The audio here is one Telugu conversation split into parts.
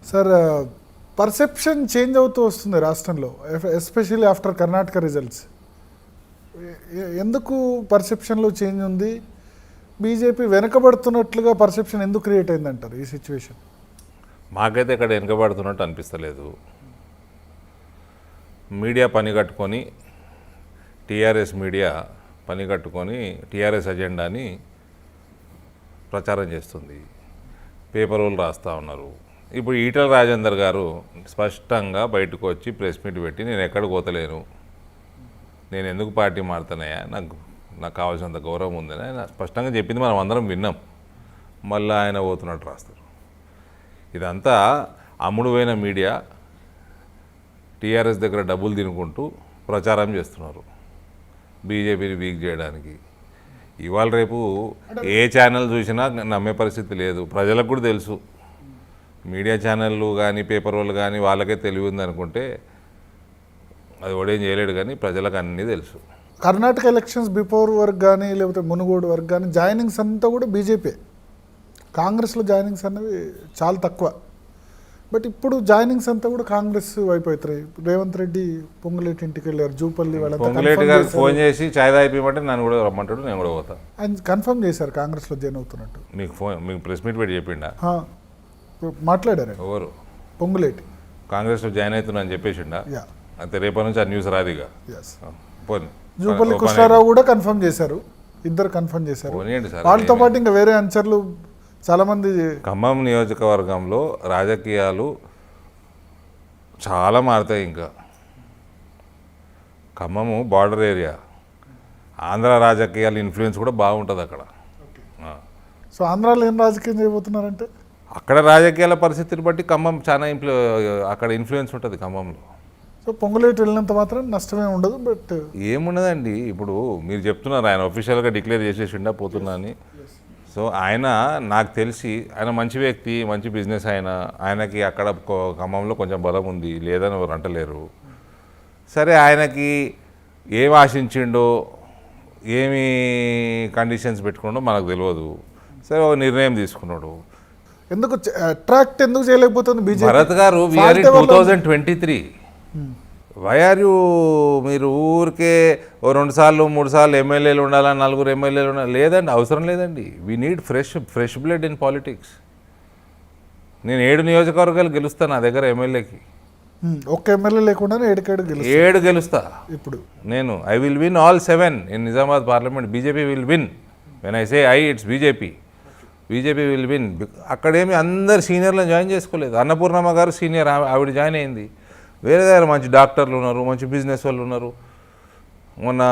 సార్ పర్సెప్షన్ చేంజ్ అవుతూ వస్తుంది రాష్ట్రంలో, ఎస్పెషల్లీ ఆఫ్టర్ కర్ణాటక రిజల్ట్స్. ఎందుకు పర్సెప్షన్లో చేంజ్ ఉంది? బీజేపీ వెనకబడుతున్నట్లుగా పర్సెప్షన్ ఎందుకు క్రియేట్ అయిందంటారు ఈ సిచ్యువేషన్? మాకైతే ఇక్కడ వెనకబడుతున్నట్టు అనిపిస్తలేదు. మీడియా పని కట్టుకొని, టీఆర్ఎస్ మీడియా పని కట్టుకొని టీఆర్ఎస్ అజెండాని ప్రచారం చేస్తుంది. పేపర్ వాళ్ళు రాస్తూ ఉన్నారు. ఇప్పుడు ఈటల రాజేందర్ గారు స్పష్టంగా బయటకు వచ్చి ప్రెస్ మీట్ పెట్టి నేను ఎక్కడికి పోతలేను, నేను ఎందుకు పార్టీ మారుతున్నాయా, నాకు కావాల్సినంత గౌరవం ఉందని ఆయన స్పష్టంగా చెప్పింది మనం అందరం విన్నాం. మళ్ళీ ఆయన పోతున్నట్టు రాస్తారు. ఇదంతా అమ్ముడువైన మీడియా టీఆర్ఎస్ దగ్గర డబ్బులు తినుకుంటూ ప్రచారం చేస్తున్నారు బీజేపీని వీక్ చేయడానికి. ఇవాళ రేపు ఏ ఛానల్ చూసినా నమ్మే పరిస్థితి లేదు. ప్రజలకు కూడా తెలుసు. మీడియా ఛానళ్ళు కానీ పేపర్ వాళ్ళు కానీ వాళ్ళకే తెలివి ఉంది అనుకుంటే అది ఓడేం చేయలేడు, కానీ ప్రజలకు అన్నీ తెలుసు. కర్ణాటక ఎలక్షన్స్ బిఫోర్ వరకు కానీ లేకపోతే మునుగోడు వరకు కానీ జాయినింగ్స్ అంతా కూడా బీజేపీ. కాంగ్రెస్లో జాయినింగ్స్ అనేవి చాలా తక్కువ. బట్ ఇప్పుడు జాయినింగ్స్ అంతా కూడా కాంగ్రెస్ వైపు అవుతాయి. రేవంత్ రెడ్డి పొంగులేటి ఇంటికి వెళ్ళారు, జూపల్లి పొంగులేటి గారికి ఫోన్ చేసి చాయ్ తాగిపోయమంటే నన్ను కూడా రమ్మంటాడు, నేను కూడా పోతా. ఆయన కన్ఫర్మ్ చేశారు కాంగ్రెస్లో జాయిన్ అవుతున్నట్టు. మీకు ప్రెస్ మీట్ పెట్టి చెప్పిండా? మాట్లాడారు. ఎవరు? పొంగులేటి కాంగ్రెస్లో జాయిన్ అవుతున్నా అని చెప్పేసిండా? అయితే రేపటి నుంచి ఆ న్యూస్ రాదిగా. పోనీ జూపల్లి కృష్ణారావు కూడా కన్ఫర్మ్ చేశారు, ఇద్దరు కన్ఫర్మ్ చేశారు. వాళ్ళతో పాటు ఇంకా వేరే అంచర్లు చాలామంది. ఖమ్మం నియోజకవర్గంలో రాజకీయాలు చాలా మారుతాయి. ఇంకా ఖమ్మము బార్డర్ ఏరియా, ఆంధ్ర రాజకీయాల ఇన్ఫ్లుయెన్స్ కూడా బాగుంటుంది అక్కడ. సో ఆంధ్రాలో ఏం రాజకీయం చేయబోతున్నారంటే అక్కడ రాజకీయాల పరిస్థితిని బట్టి ఖమ్మం చాలా అక్కడ ఇన్ఫ్లుయెన్స్ ఉంటుంది ఖమ్మంలో. సో పొంగులేటి వెళ్ళినంత మాత్రం నష్టమే ఉండదు. బట్ ఏమున్నదండి, ఇప్పుడు మీరు చెప్తున్నారు ఆయన అఫీషియల్గా డిక్లేర్ చేసేసిండా పోతున్నా అని. సో ఆయన నాకు తెలిసి ఆయన మంచి వ్యక్తి, మంచి బిజినెస్. ఆయనకి అక్కడ ఖమ్మంలో కొంచెం బలం ఉంది, లేదని ఎవరు అంటలేరు. సరే, ఆయనకి ఏం ఆశించిండో, ఏమి కండిషన్స్ పెట్టుకున్నాడో మనకు తెలియదు. సరే, ఒక నిర్ణయం తీసుకున్నాడు. ఎందుకు అట్రాక్ట్ ఎందుకు చేయలేకపోతుంది BJP? Bharat garu, we are 2023. Why are you, మీరు ఊరికే ఓ 2 సార్లు 3 సార్లు ఎమ్మెల్యేలు ఉండాలని, 4 ఎమ్మెల్యేలు ఉండాలి లేదండి, అవసరం లేదండి. We need fresh blood in politics. నేను 7 నియోజకవర్గాలు గెలుస్తాను నా దగ్గర ఎమ్మెల్యేకి. ఒక్క ఎమ్మెల్యే లేకుండా 7 గెలుస్తా ఇప్పుడు నేను. I will win all 7 in Nizamabad parliament. BJP will win. When I say it's BJP will win. అక్కడేమి అందరు సీనియర్లను జాయిన్ చేసుకోలేదు. అన్నపూర్ణమ్మ గారు సీనియర్, ఆవిడ జాయిన్ అయింది. వేరే దగ్గర మంచి డాక్టర్లు ఉన్నారు, మంచి బిజినెస్ వాళ్ళు ఉన్నారు, మొన్న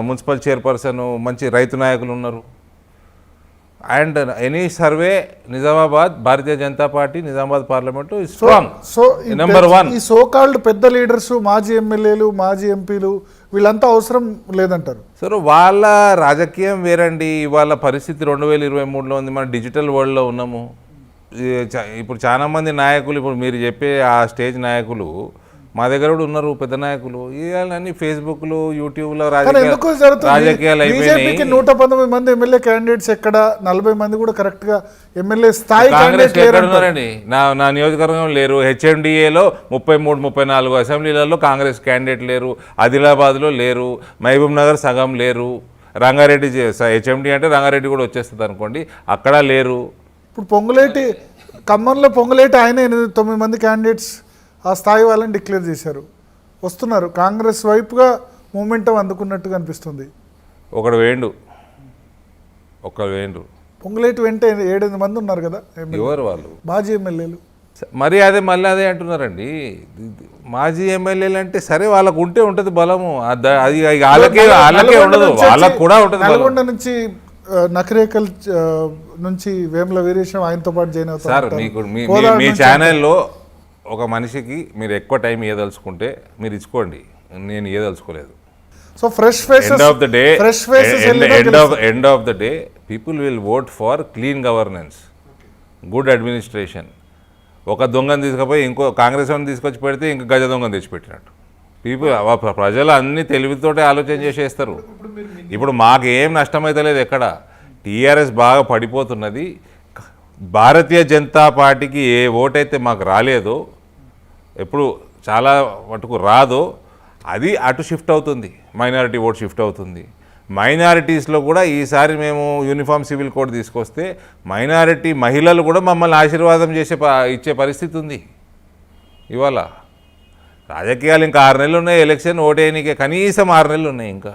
మున్సిపల్ చైర్పర్సన్, మంచి రైతు నాయకులు ఉన్నారు. And any survey Nizamabad Bharatiya Janata party Nizamabad parliament strong. So number 1 ఈ సో కాల్డ్ పెద్ద లీడర్స్, మాజీ ఎమ్మెల్యేలు, మాజీ ఎంపీలు వీళ్ళంతా అవసరం లేదంటారు. సరే, వాళ్ళ రాజకీయం వేరండి. ఇవాళ పరిస్థితి 2023లో ఉంది. మనం డిజిటల్ వరల్డ్లో ఉన్నాము. ఇప్పుడు చాలామంది నాయకులు, ఇప్పుడు మీరు చెప్పే ఆ స్టేజ్ నాయకులు మా దగ్గర కూడా ఉన్నారు, పెద్ద నాయకులు. ఇవన్నీ ఫేస్బుక్లు, యూట్యూబ్లో రాజకీయాలు అయిపోయినాయి. 119 మంది ఎమ్మెల్యే క్యాండిడేట్స్ ఎక్కడ, 40 మంది కూడా కరెక్ట్ గా ఎమ్మెల్యే స్థాయి ఉన్నారండి. నా నియోజకవర్గం లేరు. హెచ్ఎండిఏలో 33-34 అసెంబ్లీలలో కాంగ్రెస్ క్యాండిడేట్ లేరు. ఆదిలాబాద్లో లేరు. మహబూబ్ నగర్ సగం లేరు. రంగారెడ్డి, హెచ్ఎండి అంటే రంగారెడ్డి కూడా వచ్చేస్తుంది అనుకోండి, అక్కడ లేరు. ఇప్పుడు పొంగులేటి, ఖమ్మంలో పొంగులేటి ఆయన 8-9 మంది క్యాండిడేట్స్ ఆ స్థాయి వాళ్ళని డిక్లేర్ చేశారు, వస్తున్నారు. కాంగ్రెస్ వైపుగా మూమెంటం అందుకున్నట్టుగా అనిపిస్తుంది. ఒకడు వేండు పొంగులేటి వెంట 7-8 మంది ఉన్నారు కదా. ఎవరు వాళ్ళు? మాజీ ఎమ్మెల్యేలు. మరి మళ్ళీ అదే అంటున్నారండి. మాజీ ఎమ్మెల్యేలు అంటే సరే, వాళ్ళకు ఉంటే ఉంటుంది బలము. అది వాళ్ళకే ఉండదు, వాళ్ళకు కూడా ఉంటుంది. నల్గొండ నుంచి నకరేకల్ నుంచి వేముల వీరేశం ఆయనతో పాటు జాయిన్ అవుతారు. సార్, మీ ఛానల్లో ఒక మనిషికి మీరు ఎక్కువ టైం ఇవ్వదలుచుకుంటే మీరు ఇచ్చుకోండి, నేను ఇవ్వదలుచుకోలేదు. So fresh faces, end of the day people will vote for clean governance, good administration. ఒక దొంగను తీసుకుపోయి ఇంకో కాంగ్రెస్ వాడిని తీసుకొచ్చి పెడితే ఇంకో గజ దొంగను తెచ్చిపెట్టినట్టు. ప్రజలు అన్ని తెలివితోటే ఆలోచన చేసేస్తారు. ఇప్పుడు మాకు ఏం నష్టమైతే లేదు. ఎక్కడ టీఆర్ఎస్ బాగా పడిపోతున్నది, భారతీయ జనతా పార్టీకి ఏ ఓటైతే మాకు రాలేదో, ఎప్పుడు చాలా మటుకు రాదో, అది అటు షిఫ్ట్ అవుతుంది, మైనారిటీ ఓట్ షిఫ్ట్ అవుతుంది. మైనారిటీస్లో కూడా ఈసారి మేము యూనిఫామ్ సివిల్ కోడ్ తీసుకొస్తే మైనారిటీ మహిళలు కూడా మమ్మల్ని ఆశీర్వాదం ఇచ్చే పరిస్థితి ఉంది. ఇవాళ రాజకీయాలు ఇంకా 6 నెలలు ఉన్నాయి, ఎలక్షన్ ఓటేయనికే కనీసం 6 నెలలు ఉన్నాయి ఇంకా.